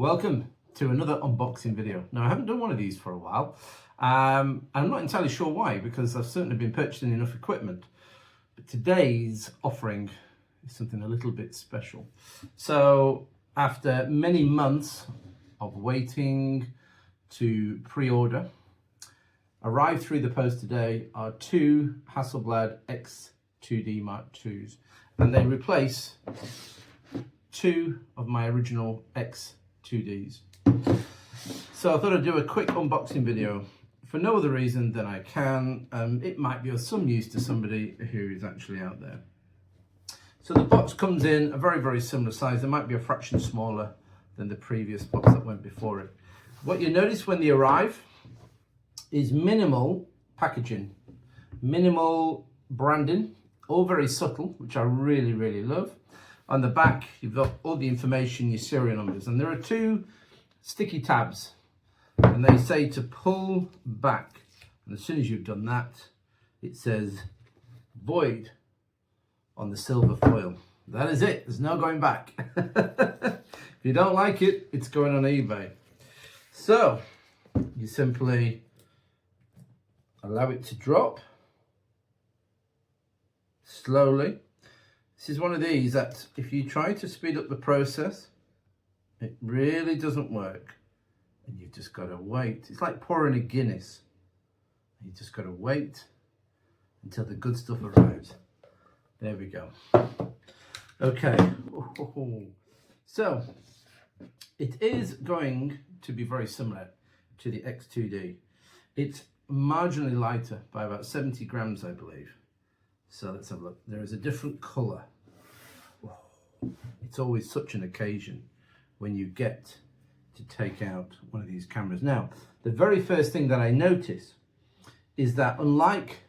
Welcome to another unboxing video. Now, I haven't done one of these for a while. I'm not entirely sure why, because I've certainly been purchasing enough equipment. But today's offering is something a little bit special. So after many months of waiting to pre-order, arrived through the post today are two Hasselblad X2D IIs, and they replace two of my original X2Ds. So I thought I'd do a quick unboxing video for no other reason than I can. It might be of some use to somebody who is actually out there. So the box comes in a very similar size. It might be a fraction smaller than the previous box that went before it. What you notice when they arrive is minimal packaging, minimal branding, all very subtle, which I really love. On the back, you've got all the information, your serial numbers, and there are two sticky tabs, and they say to pull back. And as soon as you've done that, it says void on the silver foil. That is it. There's no going back. If you don't like it, it's going on eBay. So you simply allow it to drop slowly. This is one of these that if you try to speed up the process, it really doesn't work. And you've just got to wait. It's like pouring a Guinness. You just got to wait until the good stuff arrives. There we go. Okay. So it is going to be very similar to the X2D. It's marginally lighter by about 70 grams, I believe. So let's have a look. There is a different colour. It's always such an occasion when you get to take out one of these cameras. Now, the very first thing that I notice is that unlike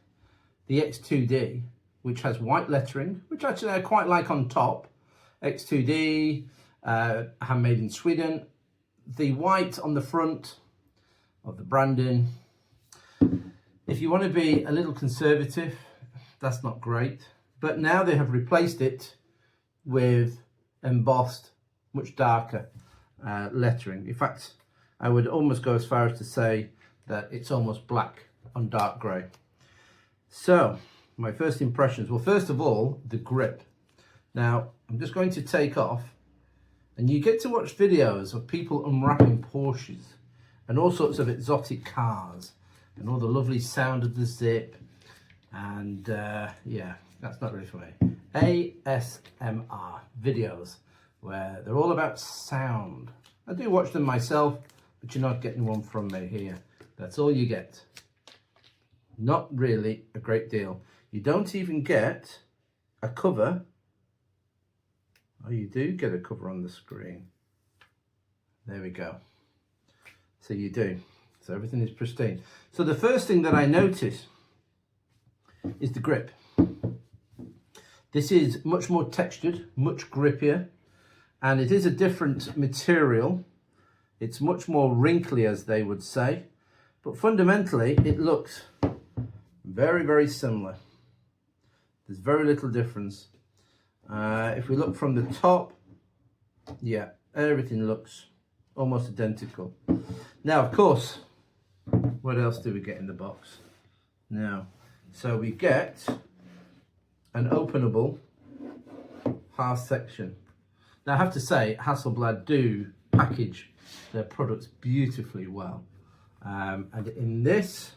the X2D, which has white lettering, which actually I quite like on top, X2D, handmade in Sweden, the white on the front of the branding, if you want to be a little conservative, that's not great. But now they have replaced it with embossed, much darker lettering. In fact, I would almost go as far as to say that it's almost black on dark grey. So my first impressions, well, first of all, the grip. Now I'm just going to take off, and you get to watch videos of people unwrapping Porsches and all sorts of exotic cars and all the lovely sound of the zip. And yeah, that's not really for me. ASMR videos where they're all about sound. I do watch them myself, but you're not getting one from me here. That's all you get. Not really a great deal. You don't even get a cover. Oh, you do get a cover on the screen. There we go. So you do. So everything is pristine. So the first thing that I notice is the grip. This is much more textured, much grippier, and it is a different material. It's much more wrinkly, as they would say, but fundamentally it looks very similar. There's very little difference. If we look from the top, yeah, everything looks almost identical. Now, of course, what else do we get in the box? Now, so we get an openable half section. Now I have to say, Hasselblad do package their products beautifully well. And in this,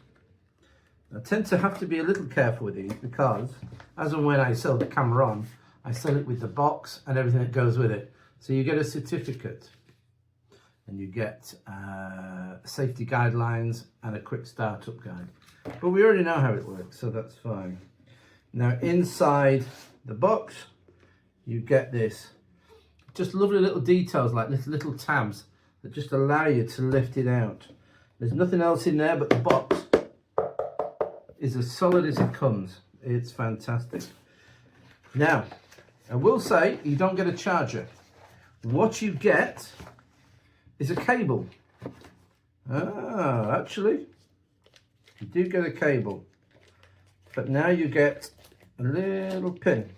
I tend to have to be a little careful with these because as and when I sell the camera on, I sell it with the box and everything that goes with it. So you get a certificate and you get safety guidelines and a quick startup guide. But we already know how it works, so that's fine. Now inside the box, you get this. Just lovely little details like little tabs that just allow you to lift it out. There's nothing else in there, but the box is as solid as it comes. It's fantastic. Now, I will say you don't get a charger. What you get is a cable. Ah, actually, you do get a cable, but now you get a little pin.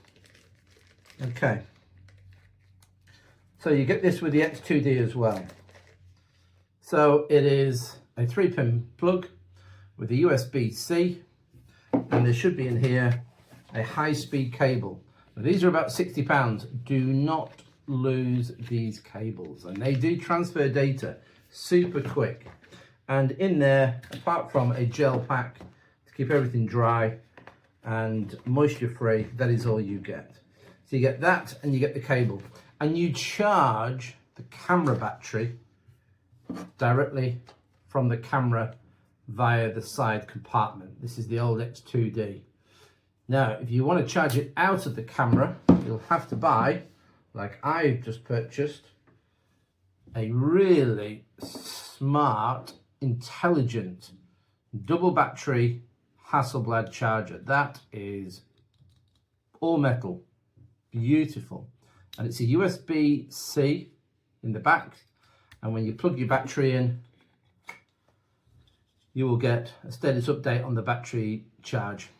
Okay, so you get this with the X2D as well. So it is a 3-pin plug with a USB-C, and there should be in here a high-speed cable. Now, these are about £60. Do not lose these cables, and they do transfer data super quick. And in there, apart from a gel pack to keep everything dry and moisture free, that is all you get. So you get that and you get the cable, and you charge the camera battery directly from the camera via the side compartment. This is the old X2D. Now, if you want to charge it out of the camera, you'll have to buy, like I've just purchased, a really smart, intelligent, double battery Hasselblad charger. That is all metal, beautiful. And it's a USB-C in the back. And when you plug your battery in, you will get a status update on the battery charge.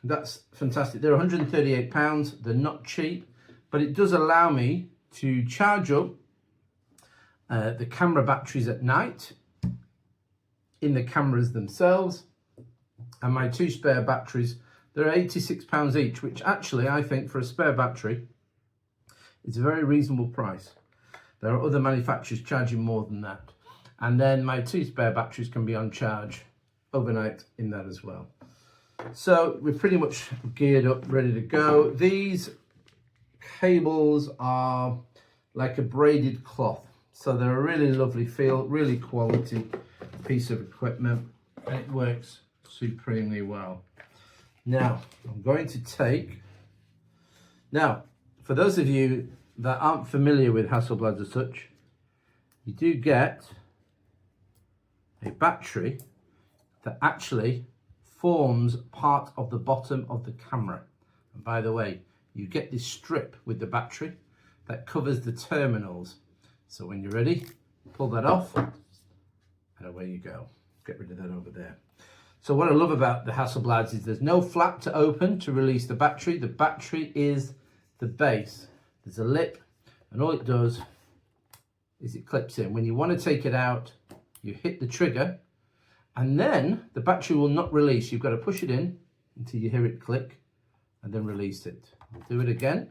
That's fantastic. They're £138. They're not cheap, but it does allow me to charge up the camera batteries at night in the cameras themselves. And my 2 spare batteries, they're £86 each, which actually I think for a spare battery is a very reasonable price. There are other manufacturers charging more than that. And then my 2 spare batteries can be on charge overnight in that as well. So we're pretty much geared up, ready to go. These cables are like a braided cloth. So they're a really lovely feel, really quality piece of equipment, and it works supremely well. Now, I'm going to take... Now, for those of you that aren't familiar with Hasselblad as such, you do get a battery that actually forms part of the bottom of the camera. And by the way, you get this strip with the battery that covers the terminals. So when you're ready, pull that off and away you go. Get rid of that over there. So what I love about the Hasselblads is there's no flap to open to release the battery. The battery is the base. There's a lip, and all it does is it clips in. When you want to take it out, you hit the trigger, and then the battery will not release. You've got to push it in until you hear it click, and then release it. Do it again.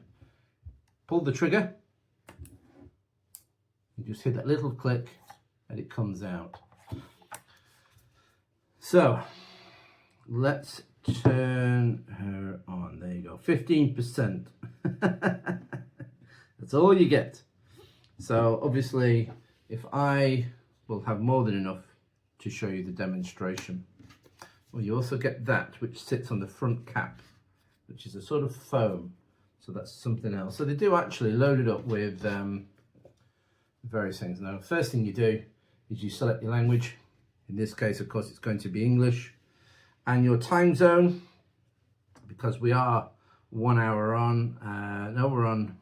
Pull the trigger. You just hear that little click, and it comes out. So let's turn her on. There you go. 15%. That's all you get. So obviously, if I will have more than enough to show you the demonstration. Well, you also get that, which sits on the front cap, which is a sort of foam. So that's something else. So they do actually load it up with various things. Now, first thing you do is you select your language. In this case, of course, it's going to be English. And your time zone, because we are 1 hour on. No, we're on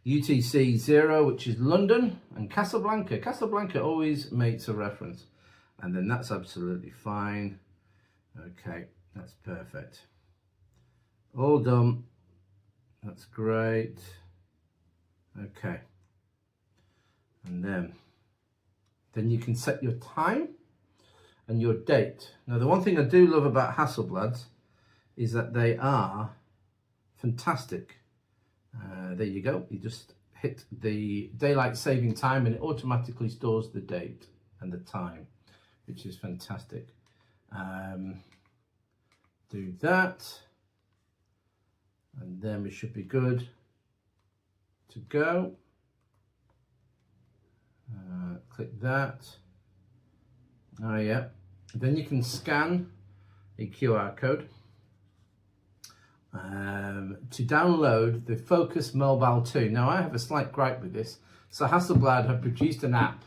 UTC 0, which is London, and Casablanca. Casablanca always makes a reference. And then that's absolutely fine. Okay, that's perfect. All done. That's great. Okay. And then you can set your time and your date. Now, the one thing I do love about Hasselblads is that they are fantastic. There you go. You just hit the daylight saving time and it automatically stores the date and the time, which is fantastic. Do that, and then we should be good to go. Click that. Oh yeah. Then you can scan a QR code to download the Focus Mobile 2. Now, I have a slight gripe with this. So Hasselblad have produced an app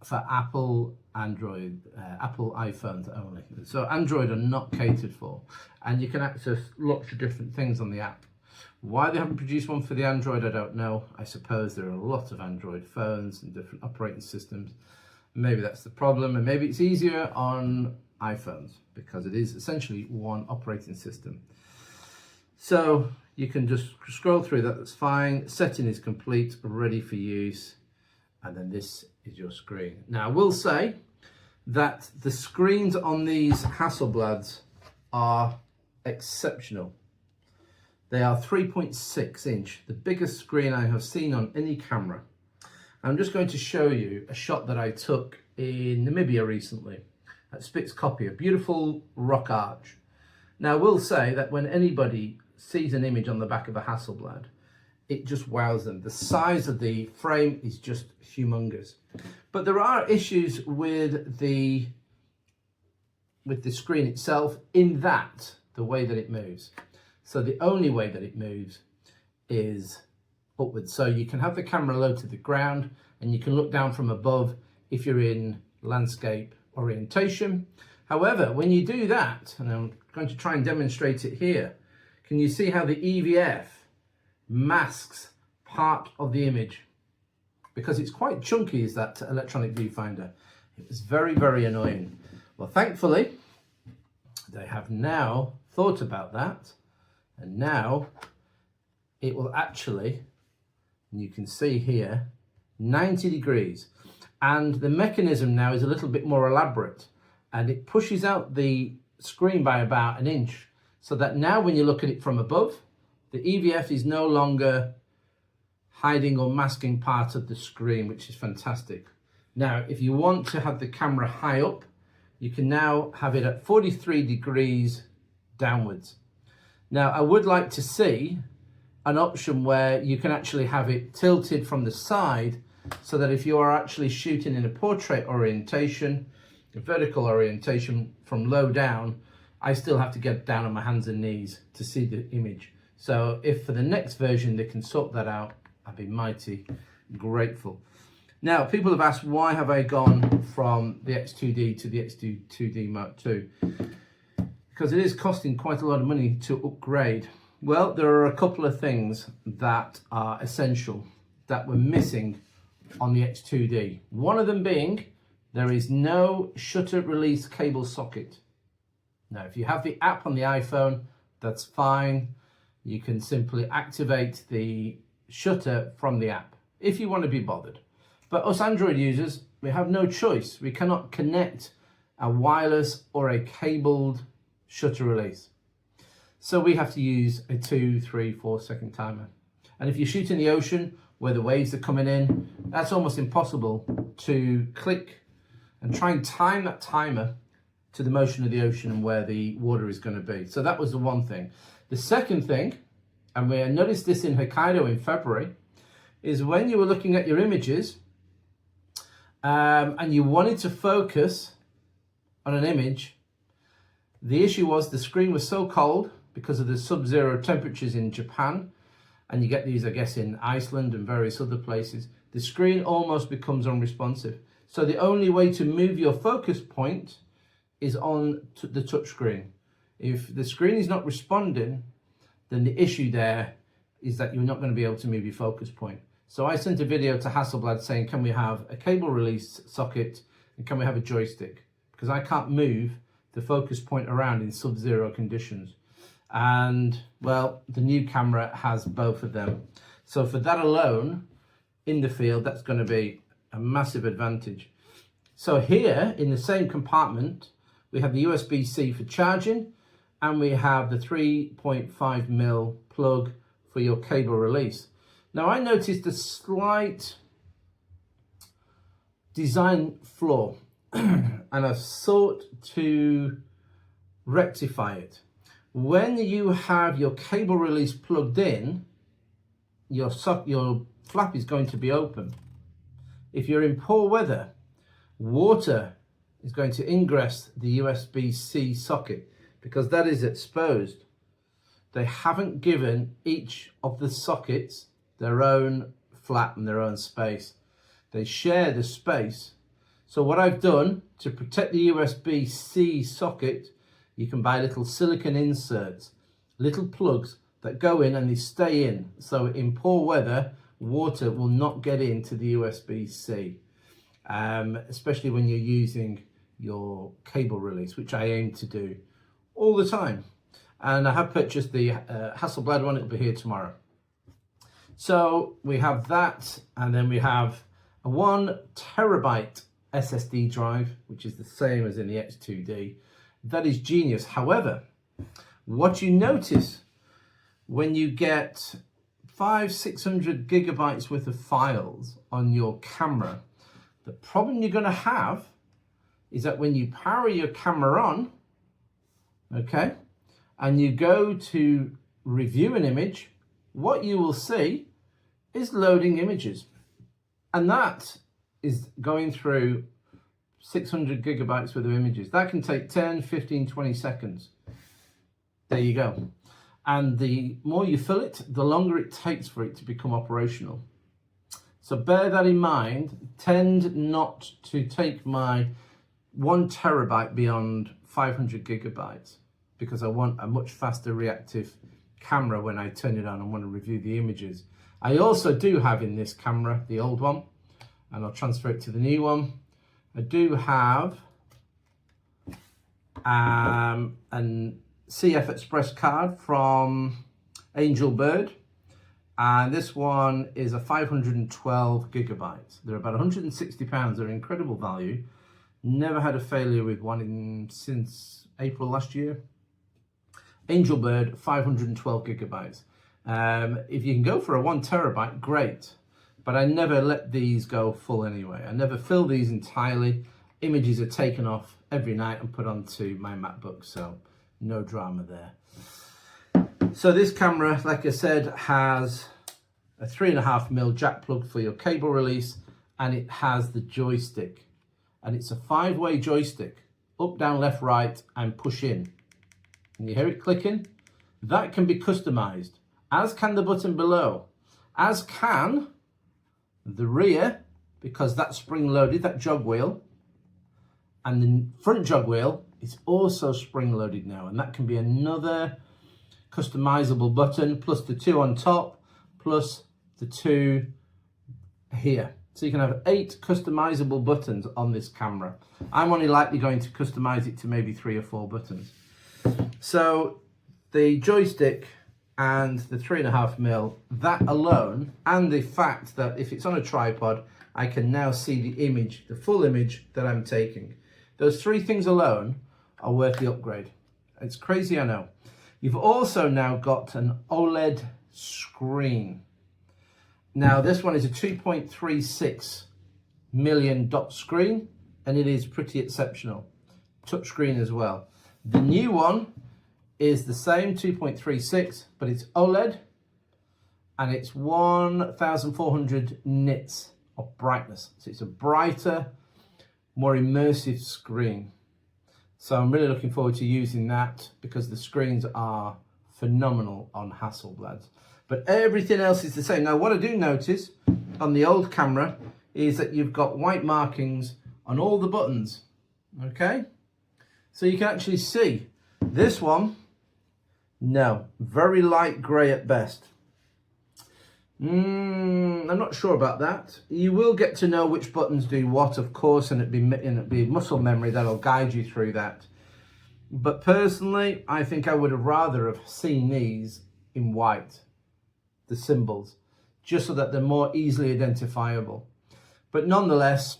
for Apple Android, Apple iPhones only. So Android are not catered for, and you can access lots of different things on the app. Why they haven't produced one for the Android, I don't know. I suppose there are a lot of Android phones and different operating systems. Maybe that's the problem, and maybe it's easier on iPhones because it is essentially one operating system. So you can just scroll through that, that's fine. Setting is complete, ready for use. and then this is your screen. Now I will say that the screens on these Hasselblads are exceptional. They are 3.6 inch, the biggest screen I have seen on any camera. I'm just going to show you a shot that I took in Namibia recently at Spitzkoppe, a beautiful rock arch. Now I will say that when anybody sees an image on the back of a Hasselblad, it just wows them. The size of the frame is just humongous. But there are issues with the screen itself, in that the way that it moves. So the only way that it moves is upwards. So you can have the camera low to the ground and you can look down from above if you're in landscape orientation. However, when you do that, and I'm going to try and demonstrate it here, can you see how the EVF masks part of the image? Because it's quite chunky, is that electronic viewfinder. It was very, very annoying. Well, thankfully, they have now thought about that, and now it will actually, and you can see here, 90 degrees. And the mechanism now is a little bit more elaborate, and it pushes out the screen by about 1 inch, so that now when you look at it from above, the EVF is no longer hiding or masking part of the screen, which is fantastic. Now, if you want to have the camera high up, you can now have it at 43 degrees downwards. Now, I would like to see an option where you can actually have it tilted from the side, so that if you are actually shooting in a portrait orientation, a vertical orientation from low down, I still have to get down on my hands and knees to see the image. So if for the next version they can sort that out, I'd be mighty grateful. Now, people have asked, why have I gone from the X2D to the X2D Mark II? Because it is costing quite a lot of money to upgrade. Well, there are a couple of things that are essential that were missing on the X2D. One of them being, there is no shutter release cable socket. Now, if you have the app on the iPhone, that's fine. You can simply activate the shutter from the app if you want to be bothered. But us Android users, we have no choice. We cannot connect a wireless or a cabled shutter release. So we have to use a 2, 3, 4 second timer. And if you shoot in the ocean where the waves are coming in, that's almost impossible to click and try and time that timer to the motion of the ocean and where the water is going to be. So that was the one thing. The second thing, and we noticed this in Hokkaido in February, is when you were looking at your images and you wanted to focus on an image, the issue was the screen was so cold because of the sub-zero temperatures in Japan, and you get these, I guess, in Iceland and various other places, the screen almost becomes unresponsive. So the only way to move your focus point is on the touch screen. If the screen is not responding, then the issue there is that you're not going to be able to move your focus point. So I sent a video to Hasselblad saying, can we have a cable release socket and can we have a joystick? Because I can't move the focus point around in sub-zero conditions. And well, the new camera has both of them. So for that alone, in the field, that's going to be a massive advantage. So here in the same compartment, we have the USB-C for charging, and we have the 3.5mm plug for your cable release. Now I noticed a slight design flaw and I've sought to rectify it. When you have your cable release plugged in, your flap is going to be open. If you're in poor weather, water is going to ingress the USB-C socket because that is exposed. They haven't given each of the sockets their own flap and their own space. They share the space. So what I've done to protect the USB-C socket, you can buy little silicone inserts, little plugs that go in and they stay in. So in poor weather, water will not get into the USB-C, especially when you're using your cable release, which I aim to do all the time. And I have purchased the Hasselblad one, it'll be here tomorrow. So we have that, and then we have a 1 terabyte SSD drive, which is the same as in the X2D. That is genius. However, what you notice when you get 500-600 gigabytes worth of files on your camera, the problem you're going to have is that when you power your camera on, okay, and you go to review an image, what you will see is loading images. And that is going through 600 gigabytes worth of images. That can take 10, 15, 20 seconds. There you go. And the more you fill it, the longer it takes for it to become operational. So bear that in mind. Tend not to take my 1 terabyte beyond 500 gigabytes because I want a much faster reactive camera when I turn it on and want to review the images. I also do have in this camera, the old one, and I'll transfer it to the new one. I do have an CF Express card from Hasselblad, and this one is a 512 gigabytes. They're about £160. They're incredible value. Never had a failure with one since April last year. Hasselblad, 512 gigabytes. If you can go for a 1 terabyte, great. But I never let these go full anyway. I never fill these entirely. Images are taken off every night and put onto my MacBook, so no drama there. So this camera, like I said, has a 3.5mm jack plug for your cable release, and it has the joystick. And it's a 5-way joystick, up, down, left, right, and push in. And you hear it clicking? That can be customized, as can the button below, as can the rear, because that's spring loaded, that jog wheel, and the front jog wheel is also spring loaded now, and that can be another customizable button, plus the 2 on top, plus the 2 here. So you can have 8 customizable buttons on this camera. I'm only likely going to customize it to maybe 3 or 4 buttons. So the joystick and the 3.5mm, that alone, and the fact that if it's on a tripod, I can now see the image, the full image that I'm taking. Those 3 things alone are worth the upgrade. It's crazy, I know. You've also now got an OLED screen. Now this one is a 2.36 million dot screen, and it is pretty exceptional. Touch screen as well. The new one is the same 2.36, but it's OLED, and it's 1400 nits of brightness. So it's a brighter, more immersive screen. So I'm really looking forward to using that because the screens are phenomenal on Hasselblads. But everything else is the same. Now what I do notice on the old camera is that you've got white markings on all the buttons, okay? So you can actually see this one. No, very light grey at best. I'm not sure about that. You will get to know which buttons do what, of course, and it'd be muscle memory that'll guide you through that. But personally, I think I would have rather have seen these in white, the symbols, just so that they're more easily identifiable. But nonetheless,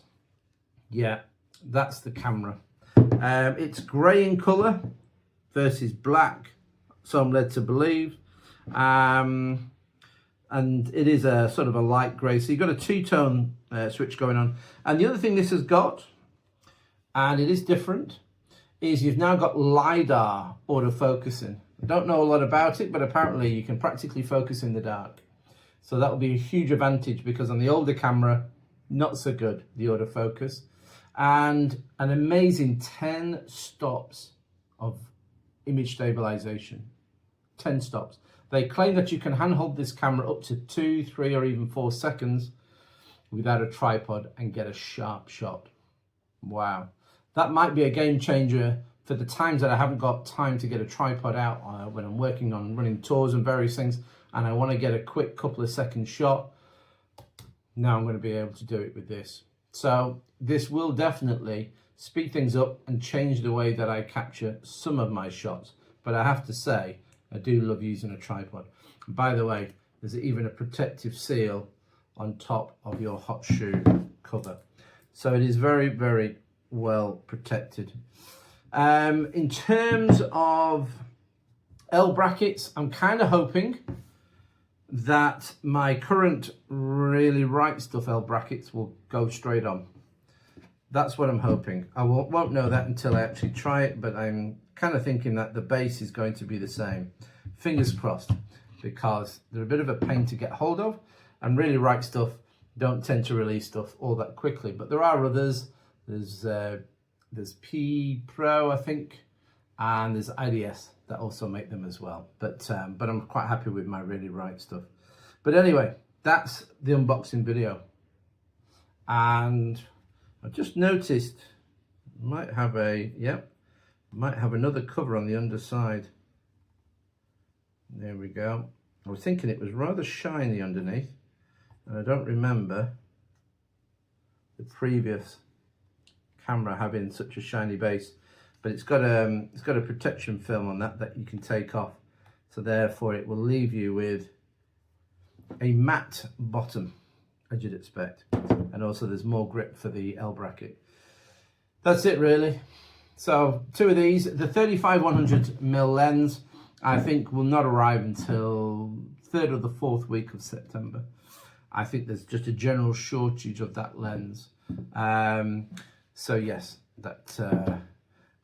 yeah, that's the camera. It's grey in colour versus black, so I'm led to believe. And it is a sort of a light grey, so you've got a 2-tone switch going on. And the other thing this has got, and it is different, is you've now got LiDAR autofocusing. I don't know a lot about it, but apparently you can practically focus in the dark. So that will be a huge advantage, because on the older camera, not so good, the autofocus. And an amazing 10 stops of image stabilization. 10 stops. They claim that you can handhold this camera up to 2, 3, or even 4 seconds without a tripod and get a sharp shot. Wow. That might be a game changer for the times that I haven't got time to get a tripod out when I'm working on running tours and various things, and I want to get a quick couple of seconds shot. Now I'm going to be able to do it with this. So this will definitely speed things up and change the way that I capture some of my shots. But I have to say, I do love using a tripod. And by the way, there's even a protective seal on top of your hot shoe. cover. So it is very, very well protected. In terms of L brackets, I'm kind of hoping that my current Really Right Stuff L brackets will go straight on. That's what I'm hoping. I won't know that until I actually try it, but I'm kind of thinking that the base is going to be the same. Fingers crossed, because they're a bit of a pain to get hold of, and Really Right Stuff don't tend to release stuff all that quickly. But there are others. There's P Pro, I think, and there's IDS that also make them as well. But I'm quite happy with my Really Right Stuff. But anyway, that's the unboxing video. And I just noticed might have another cover on the underside. There we go. I was thinking it was rather shiny underneath, and I don't remember the previous camera having such a shiny base, but it's got a protection film on that you can take off, so therefore it will leave you with a matte bottom, as you'd expect, and also there's more grip for the L bracket. That's it really. So 2 of these. The 35-100mm lens I think will not arrive until 3rd or the 4th week of September. I think there's just a general shortage of that lens. So yes, that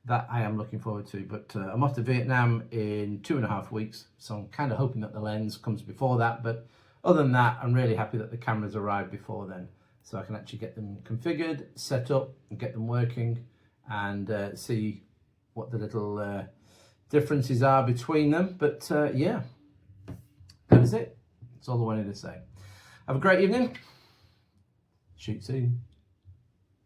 I am looking forward to. But I'm off to Vietnam in 2.5 weeks, so I'm kind of hoping that the lens comes before that. But other than that, I'm really happy that the cameras arrive before then, so I can actually get them configured, set up, and get them working, and see what the little differences are between them. But yeah, that is it. That's all I wanted to say. Have a great evening. Shoot soon.